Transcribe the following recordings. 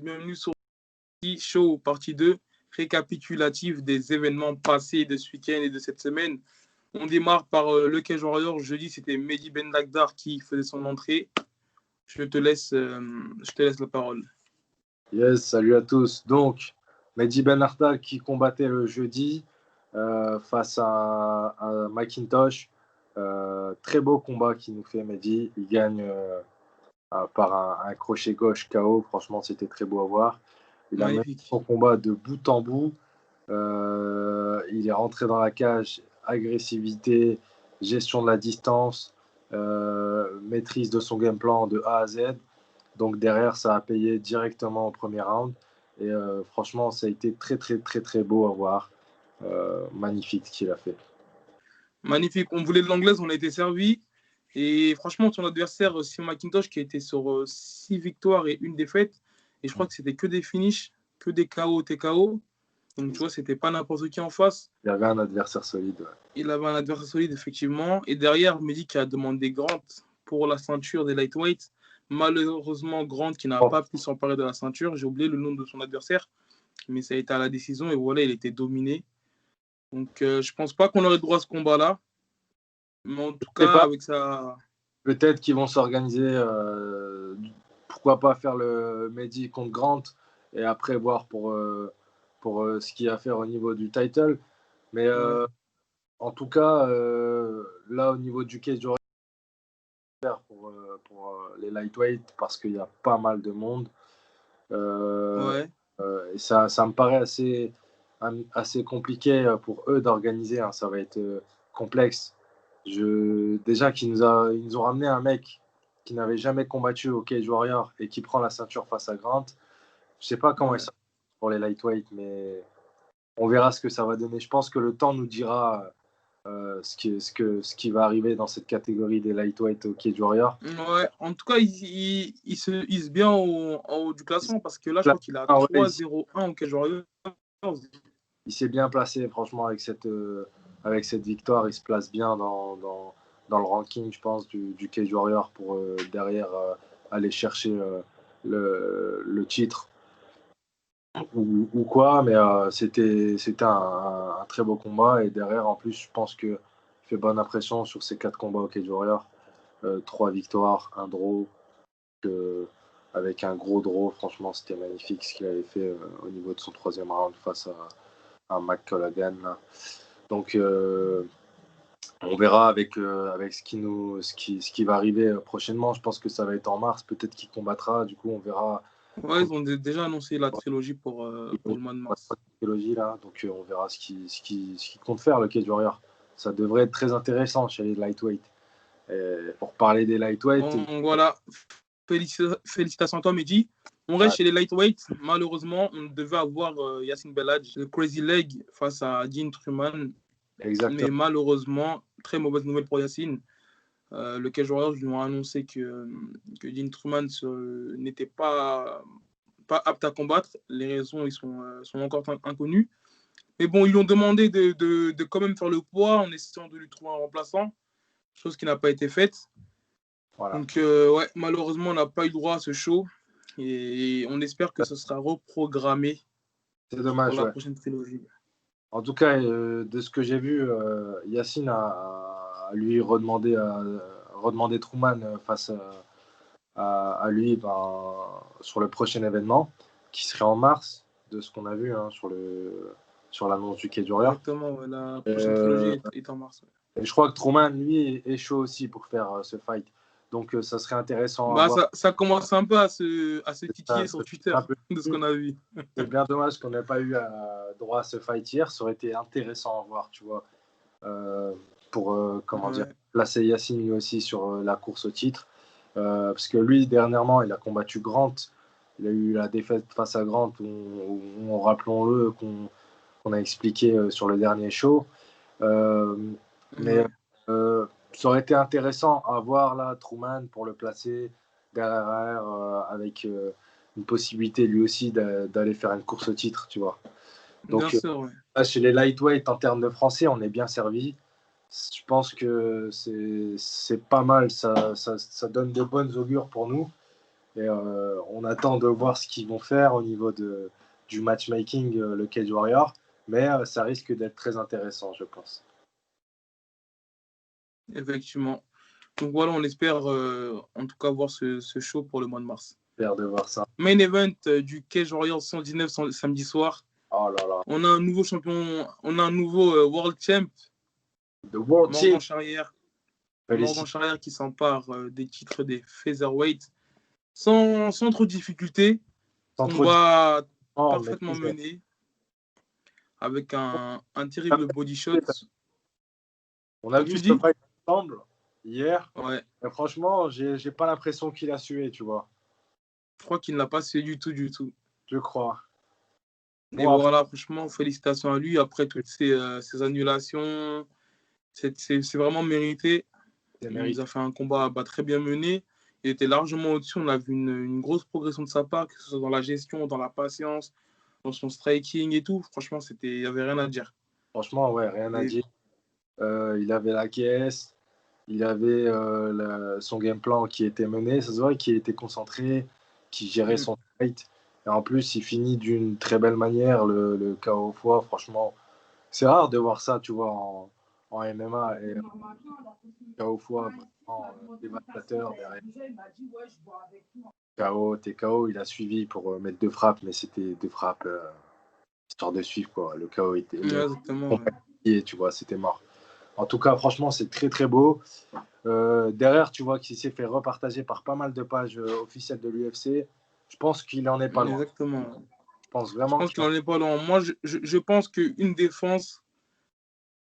bienvenue sur Show partie 2, récapitulatif des événements passés de ce week-end et de cette semaine. On démarre par le Cage Warrior. Jeudi, c'était Mehdi Ben Lagdar qui faisait son entrée. Je te laisse la parole. Yes, salut à tous. Donc, Mehdi Ben Arta qui combattait le jeudi face à McIntosh. Très beau combat qu'il nous fait Mehdi. Il gagne par un crochet gauche KO. Franchement, c'était très beau à voir. Il a mené son combat de bout en bout. Il est rentré dans la cage, agressivité, gestion de la distance, maîtrise de son game plan de A à Z. Donc derrière, ça a payé directement au premier round. Et franchement, ça a été très, très, très, très beau à voir. Magnifique ce qu'il a fait. Magnifique. On voulait de l'anglaise, on a été servi. Et franchement, son adversaire, Sim McIntosh, qui a été sur 6 victoires et 1 défaite. Et je crois que c'était que des finishes, que des KO, TKO. Donc, tu vois, c'était pas n'importe qui en face. Il avait un adversaire solide. Ouais. Il avait un adversaire solide, effectivement. Et derrière, Mehdi qui a demandé Grant pour la ceinture des lightweights. Malheureusement, Grant qui n'a pas pu s'emparer de la ceinture. J'ai oublié le nom de son adversaire. Mais ça a été à la décision. Et voilà, il était dominé. Donc, je pense pas qu'on aurait droit à ce combat-là. Mais en tout cas, avec ça... Peut-être qu'ils vont s'organiser. Pourquoi pas faire le Mehdi contre Grant et après voir pour ce qu'il y a à faire au niveau du title. Mais en tout cas, là, au niveau du cage, j'aurais faire pour les lightweight parce qu'il y a pas mal de monde. Et ça me paraît assez compliqué pour eux d'organiser. Hein. Ça va être complexe. Déjà qu'ils nous ont ramené un mec qui n'avait jamais combattu au Cage Warrior et qui prend la ceinture face à Grant. Je sais pas comment il sera pour les lightweight, mais on verra ce que ça va donner. Je pense que le temps nous dira ce qui va arriver dans cette catégorie des lightweight au Cage Warrior. Ouais, en tout cas, il se hisse bien en haut du classement parce que là, je crois qu'il a 3-0-1 au Cage Warrior. Il s'est bien placé, franchement, avec cette victoire. Il se place bien dans le ranking, je pense, du Cage Warrior pour derrière aller chercher le titre ou quoi. Mais c'était un très beau combat. Et derrière, en plus, je pense qu'il fait bonne impression sur ces 4 combats au Cage Warrior. 3 victoires, 1 draw. Avec un gros draw, franchement, c'était magnifique ce qu'il avait fait au niveau de son 3e round face à McColgan. Donc on verra avec ce qui va arriver prochainement. Je pense que ça va être en mars, peut-être qu'il combattra, du coup on verra. Ouais, ils ont déjà annoncé la trilogie pour le mois de mars. Trilogie, là. Donc on verra ce qu'il compte faire, le Cage Warrior. Ça devrait être très intéressant chez les lightweight. Et pour parler des lightweight... Voilà, félicitations à toi Mehdi. On reste chez les lightweight. Malheureusement, on devait avoir Yacine Belhadj, le Crazy Leg, face à Dean Truman. Exactement. Mais malheureusement, très mauvaise nouvelle pour Yacine. Le Cage Warriors lui ont annoncé que Dean Truman n'était pas apte à combattre. Les raisons ils sont encore inconnues. Mais bon, ils lui ont demandé de quand même faire le poids en essayant de lui trouver un remplaçant, chose qui n'a pas été faite. Voilà. Donc, ouais, malheureusement, on n'a pas eu droit à ce show. Et on espère que ce sera reprogrammé. C'est dommage, pour la prochaine trilogie. En tout cas, de ce que j'ai vu, Yacine a lui redemandé Truman face à lui sur le prochain événement, qui serait en mars, de ce qu'on a vu sur l'annonce du Cage Warrior. Exactement, la prochaine trilogie est en mars. Et je crois que Truman, lui, est chaud aussi pour faire ce fight. Donc, ça serait intéressant à voir. Ça commence un peu à se titiller sur Twitter, de ce qu'on a vu. C'est bien dommage qu'on n'ait pas eu droit à ce fight hier. Ça aurait été intéressant à voir, tu vois, pour placer Yacine lui aussi sur la course au titre. Parce que lui, dernièrement, il a combattu Grant. Il a eu la défaite face à Grant, rappelons-le, qu'on a expliqué sur le dernier show. Mais ça aurait été intéressant à voir là Truman pour le placer derrière avec une possibilité lui aussi d'aller faire une course au titre, tu vois. Donc là, chez les lightweight en termes de français, on est bien servi. Je pense que c'est pas mal, ça donne de bonnes augures pour nous. Et on attend de voir ce qu'ils vont faire au niveau du matchmaking, le Cage Warrior. Mais ça risque d'être très intéressant, je pense. Effectivement. Donc voilà, on espère en tout cas voir ce show pour le mois de mars. J'espère de voir ça. Main event du Cage Warriors 119 samedi soir. Oh là là. On a un nouveau champion, on a un nouveau World Champ, The World Morgan Champ. Charrière. Morgan Charrière qui s'empare des titres des featherweight sans trop de difficulté. Combat parfaitement mené avec un terrible body shot. On a vu ce fight ensemble hier. Ouais. Et franchement, j'ai pas l'impression qu'il a sué, tu vois. Je crois qu'il n'a pas sué du tout. Je crois. Et voilà, franchement, félicitations à lui. Après toutes ces annulations, c'est vraiment mérité. Il nous a fait un combat très bien mené. Il était largement au-dessus. On a vu une grosse progression de sa part, que ce soit dans la gestion, dans la patience, dans son striking et tout. Franchement, il n'y avait rien à dire. Franchement, ouais, rien à dire. Il avait la caisse, il avait son game plan qui était mené. Ça se voit qu'il était concentré, qu'il gérait son fight. Et en plus, il finit d'une très belle manière le KO au foie. Franchement, c'est rare de voir ça, tu vois, en MMA. Et KO au foie, vraiment dévastateur derrière. KO, TKO, il a suivi pour mettre 2 frappes, mais c'était 2 frappes histoire de suivre, quoi. Le KO était compliqué, tu vois, c'était mort. En tout cas, franchement, c'est très très beau. Derrière, tu vois qu'il s'est fait repartager par pas mal de pages officielles de l'UFC. Je pense qu'il en est pas loin. Exactement. Je pense vraiment qu'il en est pas loin. Moi, je pense qu'une défense,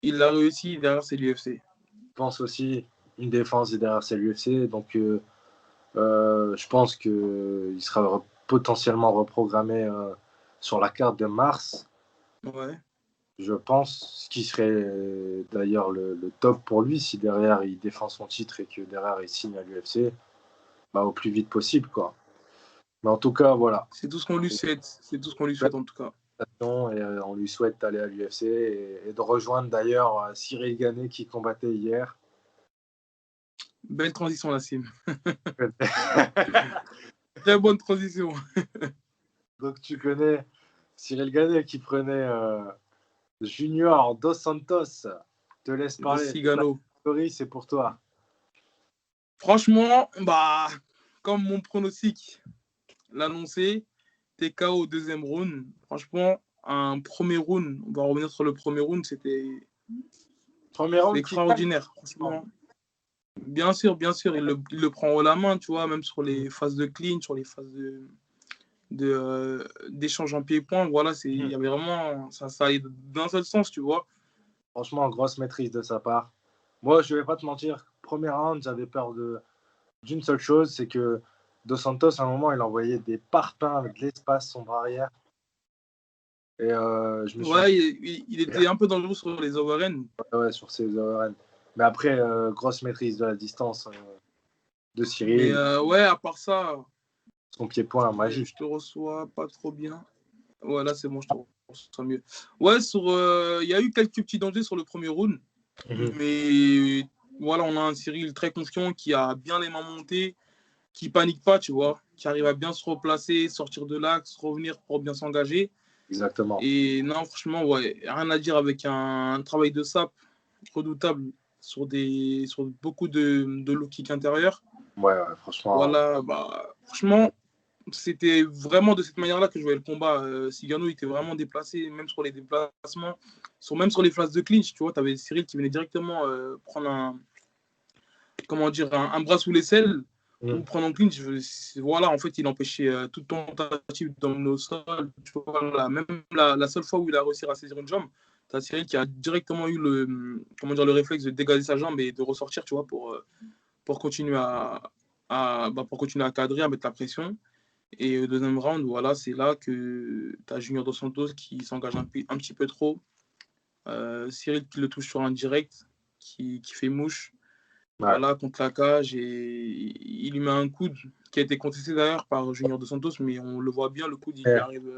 il l'a réussi, derrière, c'est l'UFC. Je pense aussi une défense et derrière, c'est l'UFC. Donc, je pense qu'il sera potentiellement reprogrammé sur la carte de mars. Ouais. Je pense ce qui serait d'ailleurs le top pour lui si derrière il défend son titre et que derrière il signe à l'UFC, bah, au plus vite possible, quoi. Mais en tout cas, voilà. C'est tout ce qu'on lui souhaite. C'est tout ce qu'on lui souhaite en tout cas. Et on lui souhaite d'aller à l'UFC et de rejoindre d'ailleurs Cyril Gane qui combattait hier. Belle transition, Nassim. Très bonne transition. Donc tu connais Cyril Gane qui prenait Junior Dos Santos. Te laisse parler. Cigano. C'est pour toi. Franchement, comme mon pronostic l'annonçait, TKO au deuxième round. Franchement, un premier round, on va revenir sur le premier round, c'était extraordinaire. Franchement. Bien sûr, il le prend haut la main, tu vois, même sur les phases de clinch, sur les phases d'échange en pied-point. Voilà, il y avait vraiment, ça allait d'un seul sens, tu vois. Franchement, grosse maîtrise de sa part. Moi, je vais pas te mentir, premier round, j'avais peur d'une seule chose, c'est que Dos Santos, à un moment, il envoyait des parpaings avec de l'espace, son bras arrière. Et je me suis il était un peu dangereux sur les overhands. Ouais, sur ses overhands. Mais après, grosse maîtrise de la distance de Cyril. Mais à part ça, son pied-point magique. Je te reçois pas trop bien. Ouais, là, c'est bon, je te reçois mieux. Ouais, il y a eu quelques petits dangers sur le premier round. Mais voilà, on a un Cyril très confiant qui a bien les mains montées, qui panique pas, tu vois, qui arrive à bien se replacer, sortir de l'axe, revenir pour bien s'engager. Exactement. Et non, franchement, ouais, rien à dire avec un travail de sape redoutable sur beaucoup de low kick intérieur. Ouais, franchement. Voilà, franchement, c'était vraiment de cette manière-là que je voyais le combat. Cigano était vraiment déplacé, même sur les déplacements, même sur les phases de clinch, tu vois, tu avais Cyril qui venait directement prendre un bras sous l'aisselle ou prendre un clinch. Voilà, en fait, il empêchait toute tentative d'emmener au sol. Tu vois, même la seule fois où il a réussi à saisir une jambe, tu as Cyril qui a directement eu le réflexe de dégager sa jambe et de ressortir, tu vois, pour continuer pour continuer à cadrer, à mettre la pression. Et au deuxième round, voilà, c'est là que tu as Junior Dos Santos qui s'engage un petit peu trop. Cyril qui le touche sur un direct, qui fait mouche. Ouais. Voilà, contre la cage. Et il lui met un coude qui a été contesté d'ailleurs par Junior Dos Santos, mais on le voit bien, le coude, il arrive.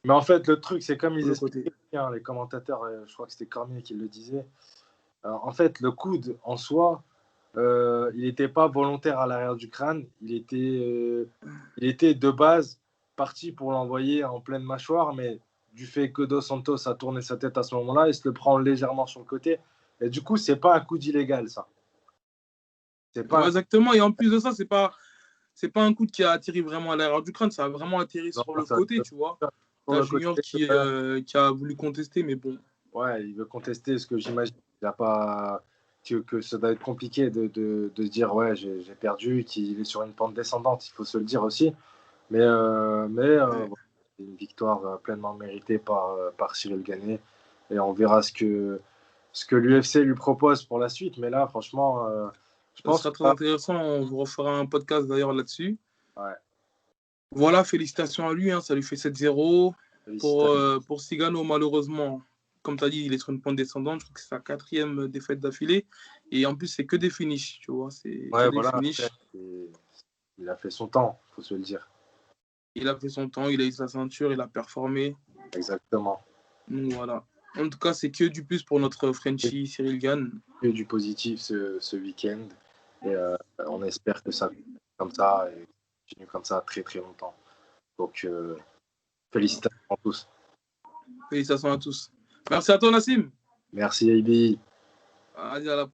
Mais en fait, le truc, c'est comme ils expliquaient, les commentateurs, je crois que c'était Cormier qui le disait. En fait, le coude, en soi, il n'était pas volontaire à l'arrière du crâne. Il était de base parti pour l'envoyer en pleine mâchoire, mais du fait que Dos Santos a tourné sa tête à ce moment-là, il se le prend légèrement sur le côté. Et du coup, c'est pas un coup d'illégal, ça. C'est pas Ouais, exactement. Et en plus de ça, c'est pas un coup qui a atterri vraiment à l'arrière du crâne, ça a vraiment atterri non, sur le ça, côté, tu vois. sur T'as le Junior côté. Ouais, qui a voulu contester, mais bon. ouais, il veut contester ce que j'imagine. Il a pas que ça doit être compliqué de dire ouais, j'ai perdu, qu'il est sur une pente descendante. Il faut se le dire aussi. Ouais. Voilà, c'est une victoire pleinement méritée par Cyril Gagné. Et on verra ce que l'UFC lui propose pour la suite. Mais là, franchement, je Ça pense sera que très intéressant. On vous refera un podcast d'ailleurs là-dessus. ouais, Voilà, félicitations à lui, hein, ça lui fait 7-0. félicitations. Pour Cigano, malheureusement, comme tu as dit, il est sur une pente descendante. Je crois que c'est sa 4e défaite d'affilée. Et en plus, c'est que des finishes, tu vois. C'est que Ouais, des voilà, après, finishes. il a fait son temps, faut se le dire. Il a fait son temps, il a eu sa ceinture, il a performé. Exactement. Donc voilà. En tout cas, c'est que du plus pour notre Et Frenchie Cyril Gann. que du positif ce week-end. Et on espère que ça continue comme ça et continue comme ça très très longtemps. Donc, félicitations à tous. Félicitations à tous. Merci à toi, Nassim. Merci, AB. Allez, à la